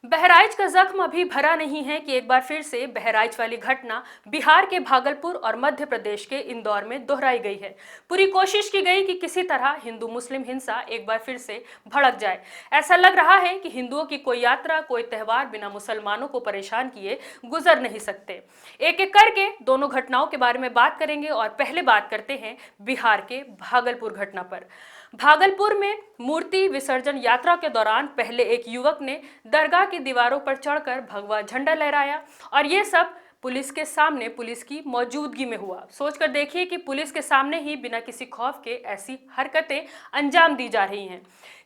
बहराइच का जख्म अभी भरा नहीं है कि एक बार फिर से बहराइच वाली घटना बिहार के भागलपुर और मध्य प्रदेश के इंदौर में दोहराई गई है। पूरी कोशिश की गई कि किसी तरह हिंदू मुस्लिम हिंसा एक बार फिर से भड़क जाए। ऐसा लग रहा है कि हिंदुओं की कोई यात्रा, कोई त्यौहार बिना मुसलमानों को परेशान किए गुजर नहीं सकते। एक एक करके दोनों घटनाओं के बारे में बात करेंगे और पहले बात करते हैं बिहार के भागलपुर घटना पर। भागलपुर में मूर्ति विसर्जन यात्रा के दौरान पहले एक युवक ने दरगाह की दीवारों पर चढ़कर भगवा झंडा लहराया और ये सब पुलिस के सामने, पुलिस की मौजूदगी में हुआ। सोचकर देखिए कि पुलिस के सामने ही बिना किसी खौफ के ऐसी हरकतें अंजाम दी जा रही हैं।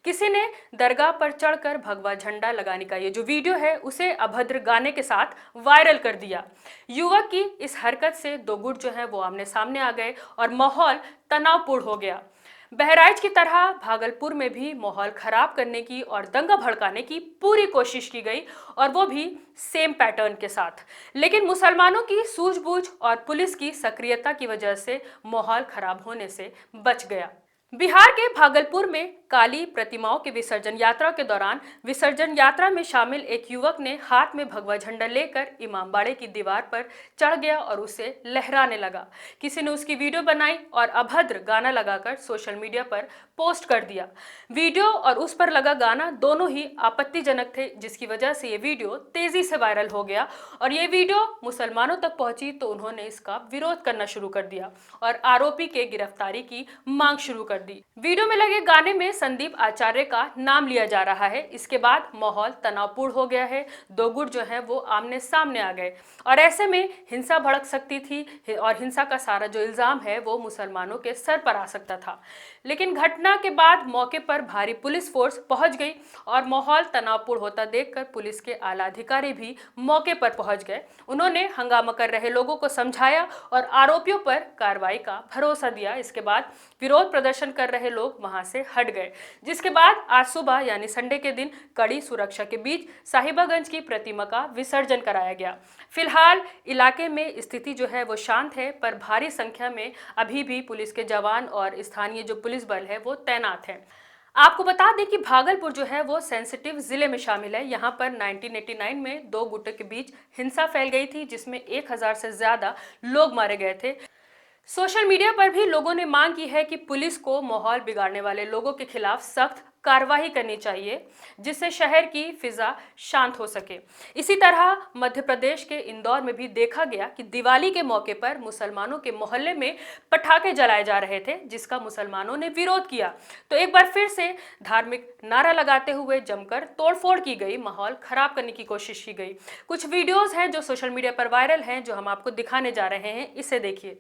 किसी ने दरगाह पर चढ़कर भगवा झंडा लगाने का ये जो वीडियो है उसे अभद्र गाने के साथ वायरल कर दिया। युवक की इस हरकत से दो गुट जो है वो आमने सामने आ गए और माहौल तनावपूर्ण हो गया। बहराइच की तरह भागलपुर में भी माहौल खराब करने की और दंगा भड़काने की पूरी कोशिश की गई और वो भी सेम पैटर्न के साथ। लेकिन मुसलमानों की सूझबूझ और पुलिस की सक्रियता की वजह से माहौल खराब होने से बच गया। बिहार के भागलपुर में काली प्रतिमाओं के विसर्जन यात्रा के दौरान विसर्जन यात्रा में शामिल एक युवक ने हाथ में भगवा झंडा लेकर इमामबाड़े की दीवार पर चढ़ गया और उसे लहराने लगा। किसी ने उसकी वीडियो बनाई और अभद्र गाना लगाकर सोशल मीडिया पर पोस्ट कर दिया। वीडियो और उस पर लगा गाना दोनों ही आपत्तिजनक थे, जिसकी वजह से ये वीडियो तेजी से वायरल हो गया और ये वीडियो मुसलमानों तक पहुंची तो उन्होंने इसका विरोध करना शुरू कर दिया और आरोपी के गिरफ्तारी की मांग शुरू कर दी। वीडियो में लगे गाने में संदीप आचार्य का नाम लिया जा रहा है। इसके बाद माहौल तनावपूर्ण हो गया है। दो गुट जो है वो आमने सामने आ गए और ऐसे में हिंसा भड़क सकती थी और हिंसा का सारा जो इल्जाम है वो मुसलमानों के सर पर आ सकता था। लेकिन घटना के बाद मौके पर भारी पुलिस फोर्स पहुंच गई और माहौल तनावपूर्ण होता देखकर पुलिस के आला अधिकारी भी मौके पर पहुंच गए। उन्होंने हंगामा कर रहे लोगों को समझाया और आरोपियों पर कार्रवाई का भरोसा दिया। इसके बाद विरोध प्रदर्शन कर रहे लोग वहां से हट गए, जिसके बाद आज सुबह यानी संडे के दिन कड़ी सुरक्षा के बीच साहिबागंज की प्रतिमा का विसर्जन कराया गया। फिलहाल इलाके में स्थिति जो है वो शांत है, पर भारी संख्या में अभी भी पुलिस के जवान और स्थानीय जो पुलिस बल है वो तैनात है। आपको बता दें कि भागलपुर जो है वो सेंसिटिव जिले में शामिल है। यहाँ पर 1989 में दो गुटों के बीच हिंसा फैल गई थी, जिसमें 1000 से ज्यादा लोग मारे गए थे। सोशल मीडिया पर भी लोगों ने मांग की है कि पुलिस को माहौल बिगाड़ने वाले लोगों के खिलाफ सख्त कार्रवाई करनी चाहिए, जिससे शहर की फिजा शांत हो सके। इसी तरह मध्य प्रदेश के इंदौर में भी देखा गया कि दिवाली के मौके पर मुसलमानों के मोहल्ले में पटाखे जलाए जा रहे थे, जिसका मुसलमानों ने विरोध किया। तो एक बार फिर से धार्मिक नारा लगाते हुए जमकर तोड़फोड़ की गई, माहौल खराब करने की कोशिश की गई। कुछ वीडियोज हैं जो सोशल मीडिया पर वायरल हैं, जो हम आपको दिखाने जा रहे हैं। इसे देखिए।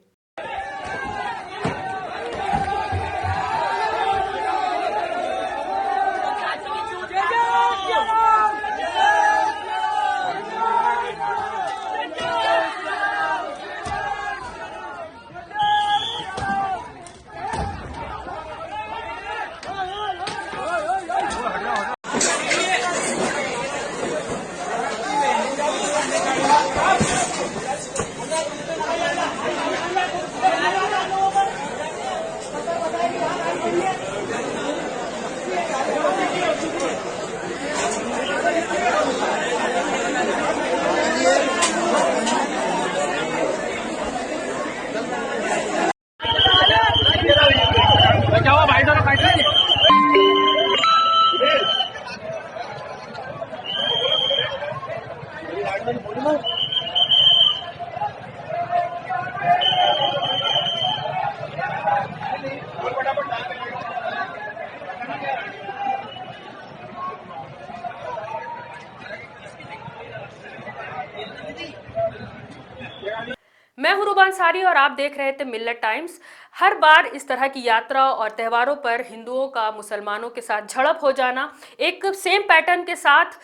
मैं हूं रूबा अंसारी और आप देख रहे थे मिल्लत टाइम्स। हर बार इस तरह की यात्रा और त्योहारों पर हिंदुओं का मुसलमानों के साथ झड़प हो जाना, एक सेम पैटर्न के साथ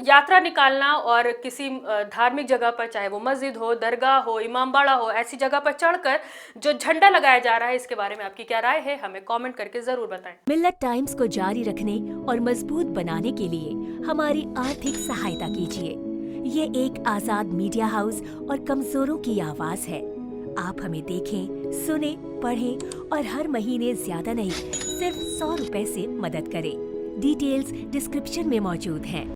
यात्रा निकालना और किसी धार्मिक जगह पर, चाहे वो मस्जिद हो, दरगाह हो, इमामबाड़ा हो, ऐसी जगह पर चढ़कर जो झंडा लगाया जा रहा है, इसके बारे में आपकी क्या राय है, हमें कॉमेंट करके जरूर बताएं। मिल्लत टाइम्स को जारी रखने और मजबूत बनाने के लिए हमारी आर्थिक सहायता कीजिए। ये एक आजाद मीडिया हाउस और कमजोरों की आवाज है। आप हमें देखें, सुने, पढ़ें और हर महीने ज्यादा नहीं, सिर्फ 100 रुपए से मदद करें। डिटेल्स डिस्क्रिप्शन में मौजूद हैं।